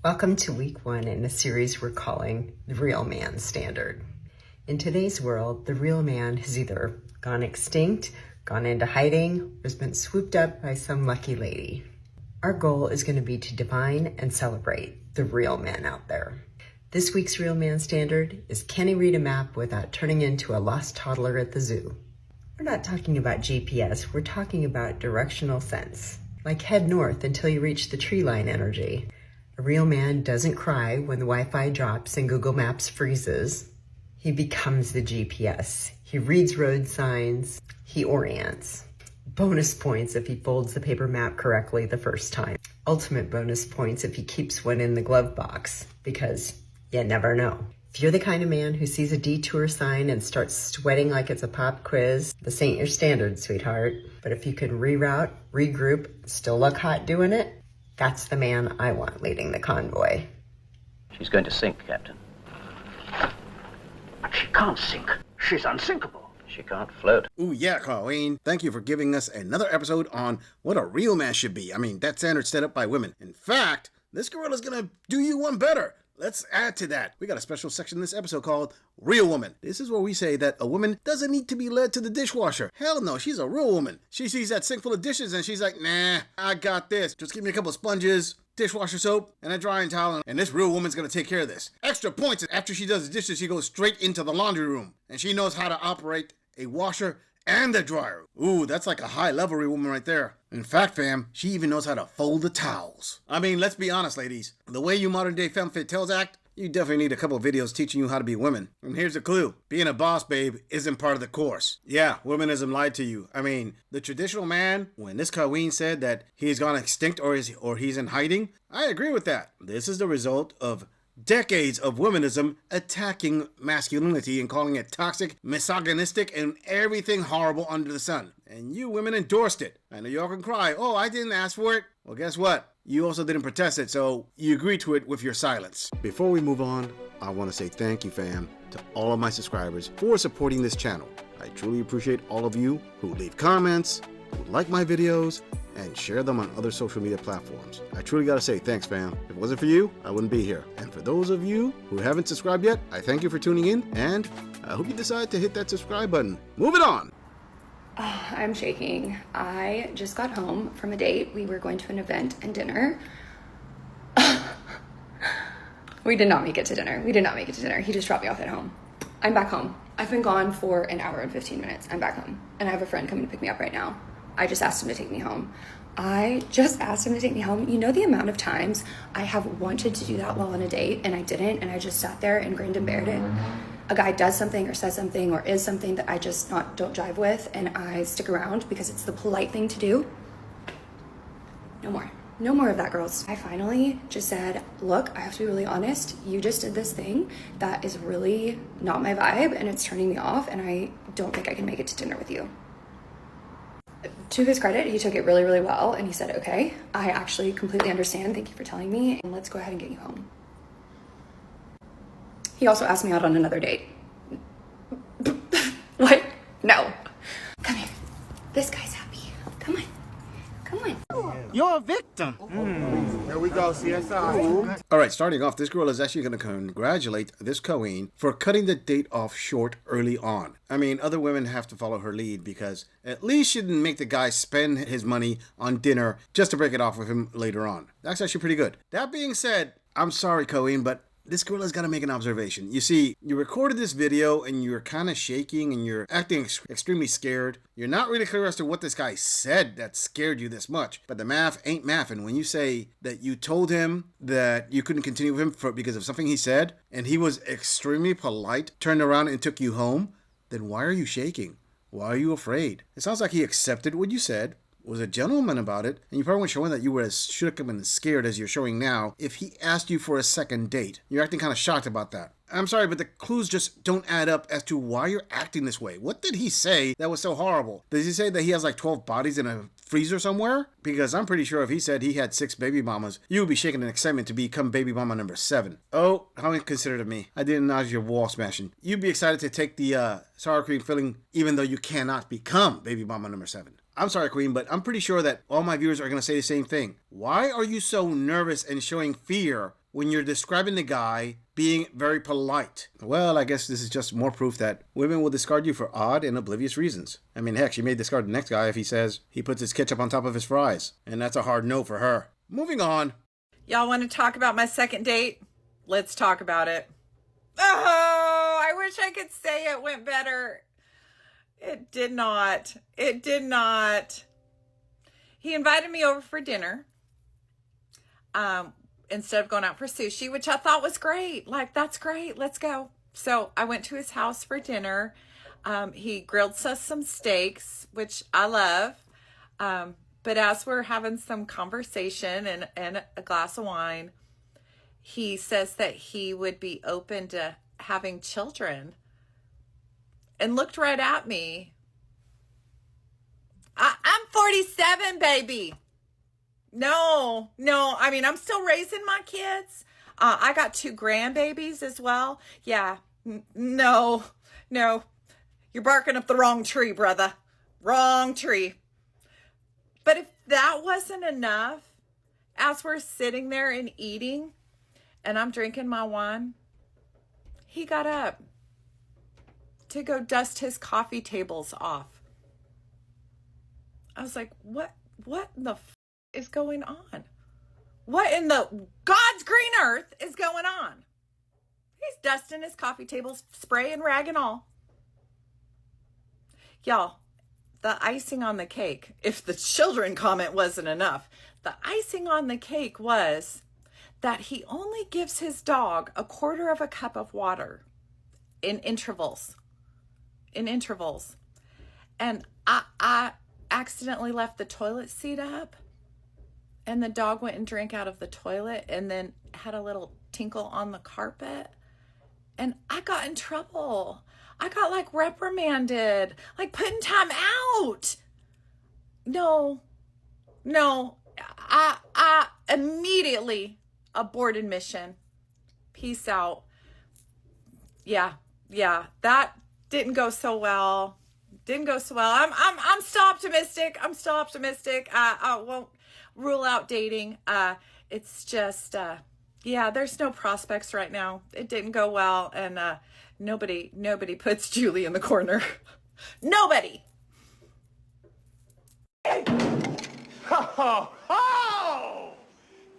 Welcome to week 1 in a series we're calling The Real Man Standard. In today's world, the real man has either gone extinct, gone into hiding, or has been swooped up by some lucky lady. Our goal is going to be to define and celebrate the real men out there. This week's Real Man Standard is, can he read a map without turning into a lost toddler at the zoo? We're not talking about GPS, we're talking about directional sense. Like head north until you reach the tree line energy. A real man doesn't cry when the Wi-Fi drops and Google Maps freezes. He becomes the GPS. He reads road signs. He orients. Bonus points if he folds the paper map correctly the first time. Ultimate bonus points if he keeps one in the glove box, because you never know. If you're the kind of man who sees a detour sign and starts sweating like it's a pop quiz, this ain't your standard, sweetheart. But if you can reroute, regroup, still look hot doing it, that's the man I want leading the convoy. She's going to sink, Captain. But she can't sink. She's unsinkable. She can't float. Ooh, yeah, Colleen. Thank you for giving us another episode on what a real man should be. I mean, that standard set up by women. In fact, this gorilla's gonna do you one better. Let's add to that. We got a special section in this episode called Real Woman. This is where we say that a woman doesn't need to be led to the dishwasher. Hell no, she's a real woman. She sees that sink full of dishes and she's like, nah, I got this. Just give me a couple of sponges, dishwasher soap, and a drying towel, and this real woman's gonna take care of this. Extra points, after she does the dishes, she goes straight into the laundry room. And she knows how to operate a washer and a dryer. Ooh, that's like a high-level real woman right there. In fact, fam, she even knows how to fold the towels. I mean, let's be honest, ladies. The way you modern-day femme fatales act, you definitely need a couple of videos teaching you how to be women. And here's the clue. Being a boss, babe, isn't part of the course. Yeah, womanism lied to you. I mean, the traditional man, when this Colleen said that he's gone extinct or he's in hiding, I agree with that. This is the result of decades of womanism attacking masculinity and calling it toxic, misogynistic, and everything horrible under the sun. And you women endorsed it. I know y'all can cry, oh, I didn't ask for it. Well, guess what? You also didn't protest it, so you agreed to it with your silence. Before we move on, I want to say thank you, fam, to all of my subscribers for supporting this channel. I truly appreciate all of you who leave comments, who like my videos, and share them on other social media platforms. I truly gotta say thanks, fam. If it wasn't for you, I wouldn't be here. And for those of you who haven't subscribed yet, I thank you for tuning in, and I hope you decide to hit that subscribe button. Moving on! I'm shaking. I just got home from a date. We were going to an event and dinner. We did not make it to dinner. He just dropped me off at home. I'm back home. I've been gone for an hour and 15 minutes. I'm back home. And I have a friend coming to pick me up right now. I just asked him to take me home. You know the amount of times I have wanted to do that while on a date and I didn't, and I just sat there and grinned and bared it. A guy does something or says something or is something that I just don't jive with, and I stick around because it's the polite thing to do. No more of that, girls. I finally just said, look, I have to be really honest. You just did this thing that is really not my vibe and it's turning me off, and I don't think I can make it to dinner with you. To his credit, he took it really, really well, and he said, okay, I actually completely understand. Thank you for telling me, and let's go ahead and get you home. He also asked me out on another date. What? No. Come here. This guy's happy. Come on. You're a victim. Here we go, CSI. Alright, starting off, this girl is actually going to congratulate this Colleen for cutting the date off short early on. I mean, other women have to follow her lead because at least she didn't make the guy spend his money on dinner just to break it off with him later on. That's actually pretty good. That being said, I'm sorry, Colleen, but this girl has got to make an observation. You see, you recorded this video and you're kind of shaking and you're acting extremely scared. You're not really clear as to what this guy said that scared you this much. But the math ain't mathing. When you say that you told him that you couldn't continue with him because of something he said, and he was extremely polite, turned around and took you home, then why are you shaking? Why are you afraid? It sounds like he accepted what you said, was a gentleman about it, and you probably weren't showing that you were as shook up and scared as you're showing now if he asked you for a second date. You're acting kind of shocked about that. I'm sorry, but the clues just don't add up as to why you're acting this way. What did he say that was so horrible? Does he say that he has like 12 bodies in a freezer somewhere? Because I'm pretty sure if he said he had 6 baby mamas, you would be shaking in excitement to become baby mama number 7. Oh, how inconsiderate of me. I didn't acknowledge your wall smashing. You'd be excited to take the sour cream filling even though you cannot become baby mama number 7. I'm sorry, Queen, but I'm pretty sure that all my viewers are going to say the same thing. Why are you so nervous and showing fear when you're describing the guy being very polite. Well, I guess this is just more proof that women will discard you for odd and oblivious reasons. I mean, heck, she may discard the next guy if he says he puts his ketchup on top of his fries. And that's a hard no for her. Moving on. Y'all want to talk about my second date? Let's talk about it. Oh, I wish I could say it went better. It did not. It did not. He invited me over for dinner. Instead of going out for sushi, which I thought was great. Like, that's great. Let's go. So I went to his house for dinner. He grilled us some steaks, which I love. But as we're having some conversation and a glass of wine, he says that he would be open to having children and looked right at me. I'm 47, baby. No. I mean, I'm still raising my kids. I got 2 grandbabies as well. Yeah. No. You're barking up the wrong tree, brother. Wrong tree. But if that wasn't enough, as we're sitting there and eating, and I'm drinking my wine, he got up to go dust his coffee tables off. I was like, what in the is going on? What in the God's green earth is going on? He's dusting his coffee tables, spray and rag and all. Y'all, the icing on the cake, if the children comment wasn't enough, the icing on the cake was that he only gives his dog a quarter of a cup of water in intervals. And I accidentally left the toilet seat up, and the dog went and drank out of the toilet and then had a little tinkle on the carpet. And I got in trouble. I got like reprimanded, like put in time out. No. I immediately aborted mission. Peace out. Yeah. That didn't go so well. I'm still optimistic. I won't rule out dating. It's just, there's no prospects right now. It didn't go well. And, nobody puts Julie in the corner. Nobody. Ho!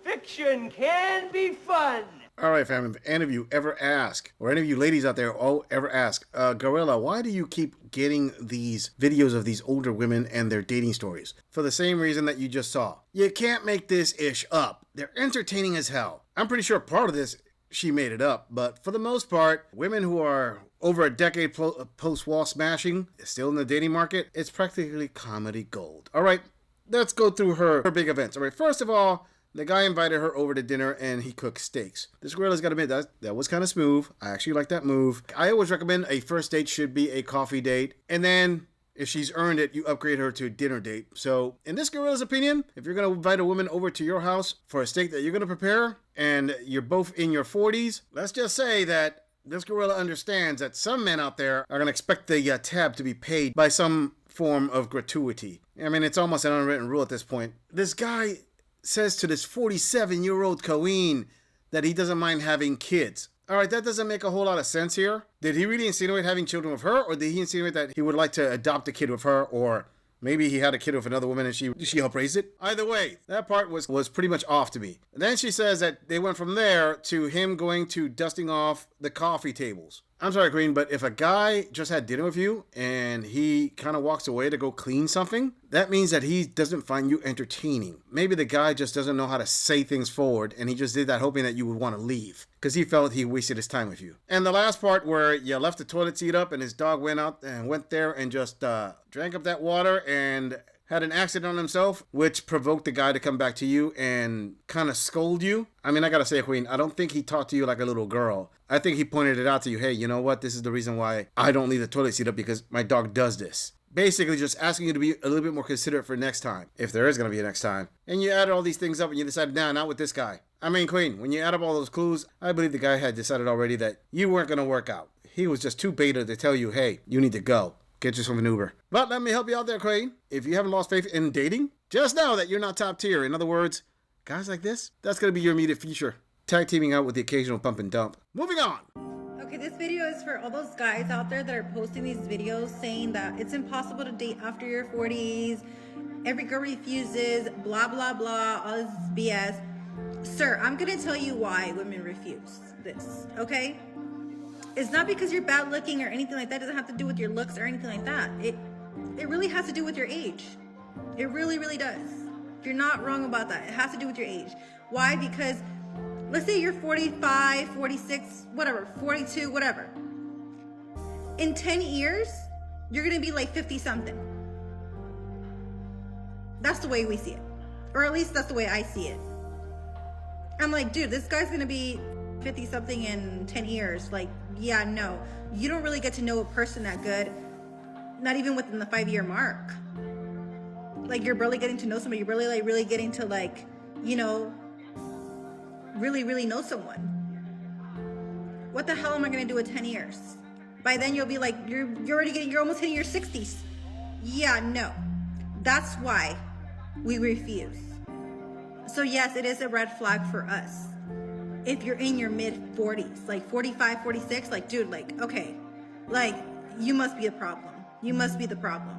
Fiction can be fun. All right, fam, if any of you ever ask, or any of you ladies out there ever ask, Gorilla, why do you keep getting these videos of these older women and their dating stories? For the same reason that you just saw. You can't make this ish up. They're entertaining as hell. I'm pretty sure part of this, she made it up, but for the most part, women who are over a decade post-wall smashing, still in the dating market, it's practically comedy gold. All right, let's go through her big events. All right, first of all, the guy invited her over to dinner and he cooked steaks. This gorilla's got to admit that was kind of smooth. I actually like that move. I always recommend a first date should be a coffee date. And then if she's earned it, you upgrade her to a dinner date. So in this gorilla's opinion, if you're going to invite a woman over to your house for a steak that you're going to prepare and you're both in your 40s, let's just say that this gorilla understands that some men out there are going to expect the tab to be paid by some form of gratuity. I mean, it's almost an unwritten rule at this point. This guy says to this 47-year-old queen that he doesn't mind having kids. All right, that doesn't make a whole lot of sense here. Did he really insinuate having children with her, or did he insinuate that he would like to adopt a kid with her, or maybe he had a kid with another woman and she helped raise it? Either way, that part was pretty much off to me. And then she says that they went from there to him going to dusting off the coffee tables. I'm sorry, Queen, but if a guy just had dinner with you and he kind of walks away to go clean something, that means that he doesn't find you entertaining. Maybe the guy just doesn't know how to say things forward and he just did that hoping that you would want to leave because he felt he wasted his time with you. And the last part where you left the toilet seat up and his dog went there and just drank up that water and had an accident on himself, which provoked the guy to come back to you and kind of scold you. I mean, I gotta say, Queen, I don't think he talked to you like a little girl. I think he pointed it out to you. Hey, you know what? This is the reason why I don't leave the toilet seat up, because my dog does this. Basically just asking you to be a little bit more considerate for next time, if there is gonna be a next time. And you added all these things up and you decided, nah, not with this guy. I mean, Queen, when you add up all those clues, I believe the guy had decided already that you weren't gonna work out. He was just too beta to tell you, hey, you need to go. Get yourself an Uber. But let me help you out there, Queen. If you haven't lost faith in dating, just know that you're not top tier. In other words, guys like this, that's going to be your immediate future. tag teaming out with the occasional pump and dump. Moving on. Okay, this video is for all those guys out there that are posting these videos saying that it's impossible to date after your 40s, every girl refuses, blah, blah, blah, all this BS. Sir, I'm gonna tell you why women refuse this, okay? It's not because you're bad looking or anything like that. It doesn't have to do with your looks or anything like that. It really has to do with your age. It really, really does. You're not wrong about that. It has to do with your age. Why? Because let's say you're 45, 46, whatever, 42, whatever. In 10 years, you're gonna be like 50 something. That's the way we see it. Or at least that's the way I see it. I'm like, dude, this guy's gonna be 50 something in 10 years. Like, yeah, no. You don't really get to know a person that good, not even within the 5-year mark. Like, you're barely getting to know somebody. You're really getting to, like, you know, really, really know someone. What the hell am I gonna do in 10 years? By then you'll be like, you're almost hitting your 60s. Yeah, no. That's why we refuse. So yes, it is a red flag for us. If you're in your mid 40s, like 45, 46, like, dude, like, okay, like, you must be a problem. You must be the problem.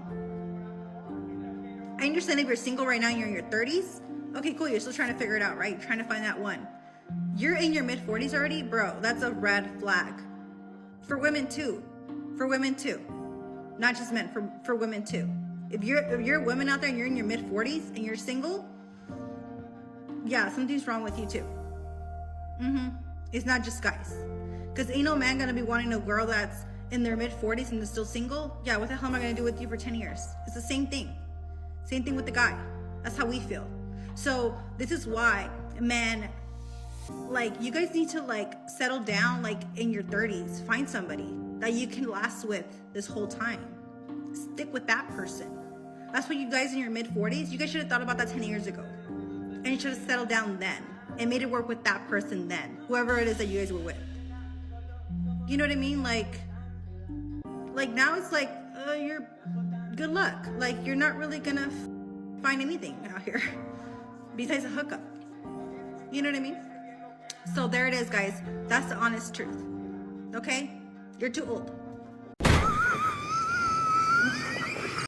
I understand if you're single right now and you're in your 30s, okay, cool, you're still trying to figure it out, right? You're trying to find that one. You're in your mid 40s already, bro, that's a red flag. For women too. For women too. Not just men, for women too. If you're a woman out there and you're in your mid 40s and you're single, yeah, something's wrong with you too. It's not just guys. Because ain't no man gonna be wanting a girl that's in their mid 40s and is still single. Yeah, what the hell am I gonna do with you for 10 years? It's the same thing. Same thing with the guy. That's how we feel. So this is why, man, like, you guys need to, like, settle down, like, in your 30s. Find somebody that you can last with this whole time. Stick with that person. That's what you guys in your mid 40s, you guys should have thought about that 10 years ago. And you should have settled down then and made it work with that person then, whoever it is that you guys were with. You know what I mean? Like now it's like, you're good luck. Like, you're not really gonna find anything out here besides a hookup. You know what I mean? So there it is, guys. That's the honest truth. Okay? You're too old.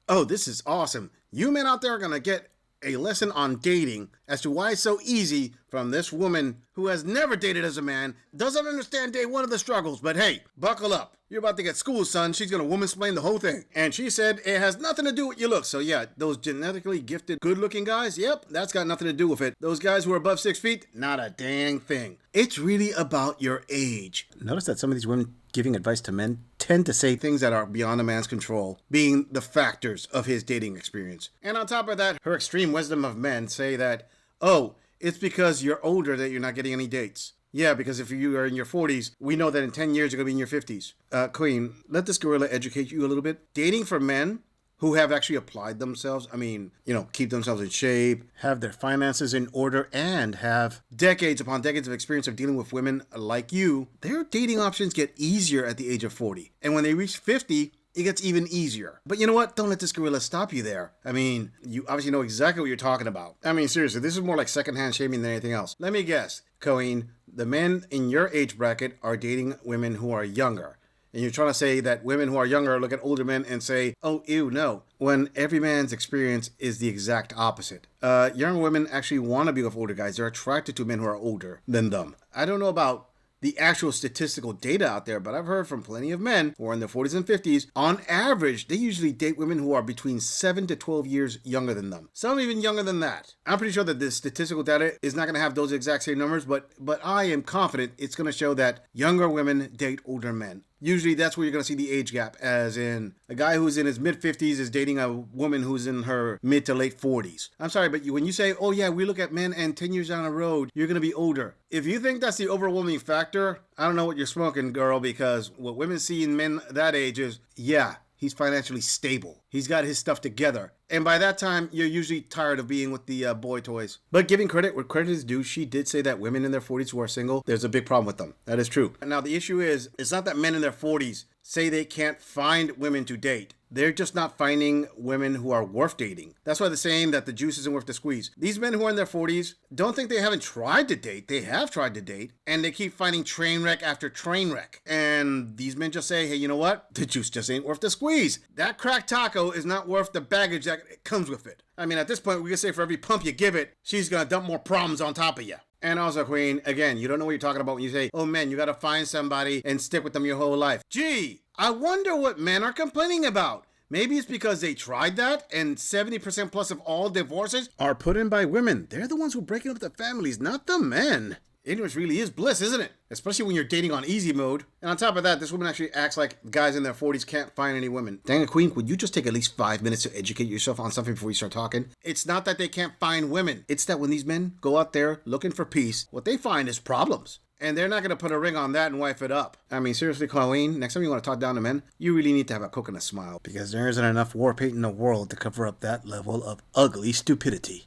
Oh, this is awesome. You men out there are gonna get a lesson on dating as to why it's so easy from this woman who has never dated as a man, doesn't understand day one of the struggles, but hey, buckle up. You're about to get schooled, son. She's gonna woman-splain the whole thing. And she said it has nothing to do with your looks. So yeah, those genetically gifted, good-looking guys, yep, that's got nothing to do with it. Those guys who are above 6 feet, not a dang thing. It's really about your age. Notice that some of these women giving advice to men tend to say things that are beyond a man's control, being the factors of his dating experience. And on top of that, her extreme wisdom of men say that, oh, it's because you're older that you're not getting any dates. Yeah, because if you are in your 40s, we know that in 10 years you're going to be in your 50s. Queen, let this gorilla educate you a little bit. Dating for men who have actually applied themselves, I mean, you know, keep themselves in shape, have their finances in order, and have decades upon decades of experience of dealing with women like you, their dating options get easier at the age of 40. And when they reach 50, it gets even easier. But you know what? Don't let this gorilla stop you there. I mean, you obviously know exactly what you're talking about. I mean, seriously, this is more like secondhand shaming than anything else. Let me guess, Cohen, the men in your age bracket are dating women who are younger. And you're trying to say that women who are younger look at older men and say, oh, ew, no. When every man's experience is the exact opposite. Younger women actually want to be with older guys. They're attracted to men who are older than them. I don't know about the actual statistical data out there, but I've heard from plenty of men who are in their 40s and 50s. On average, they usually date women who are between 7 to 12 years younger than them. Some even younger than that. I'm pretty sure that the statistical data is not going to have those exact same numbers, but I am confident it's going to show that younger women date older men. Usually that's where you're going to see the age gap, as in a guy who's in his mid-50s is dating a woman who's in her mid to late 40s. I'm sorry, but when you say, oh yeah, we look at men and 10 years down the road, you're going to be older. If you think that's the overwhelming factor, I don't know what you're smoking, girl, because what women see in men that age is, yeah, he's financially stable. he's got his stuff together. And by that time, you're usually tired of being with the boy toys. But giving credit where credit is due, she did say that women in their 40s who are single, there's a big problem with them. That is true. Now, the issue is, it's not that men in their 40s say they can't find women to date. They're just not finding women who are worth dating. That's why they're saying that the juice isn't worth the squeeze. These men who are in their 40s don't think they haven't tried to date. They have tried to date, and they keep finding train wreck after train wreck. And these men just say, hey, you know what? The juice just ain't worth the squeeze. That cracked taco is not worth the baggage that comes with it. I mean, at this point, we can say for every pump you give it, she's gonna dump more problems on top of you. And also, Queen, again, you don't know what you're talking about when you say, oh, men, you gotta find somebody and stick with them your whole life. Gee, I wonder what men are complaining about. Maybe it's because they tried that, and 70% plus of all divorces are put in by women. They're the ones who are breaking up their families, not the men. Ignorance really is bliss, isn't it? Especially when you're dating on easy mode. And on top of that, this woman actually acts like guys in their 40s can't find any women. Dang it, Queen, would you just take at least 5 minutes to educate yourself on something before you start talking? It's not that they can't find women. It's that when these men go out there looking for peace, what they find is problems. And they're not going to put a ring on that and wife it up. I mean, seriously, Colleen, next time you want to talk down to men, you really need to have a coconut smile. Because there isn't enough war paint in the world to cover up that level of ugly stupidity.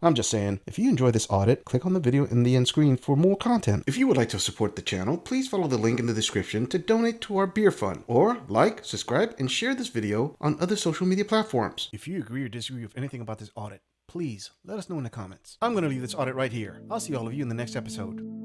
I'm just saying, if you enjoy this audit, click on the video in the end screen for more content. If you would like to support the channel, please follow the link in the description to donate to our beer fund. Or like, subscribe, and share this video on other social media platforms. If you agree or disagree with anything about this audit, please let us know in the comments. I'm going to leave this audit right here. I'll see all of you in the next episode.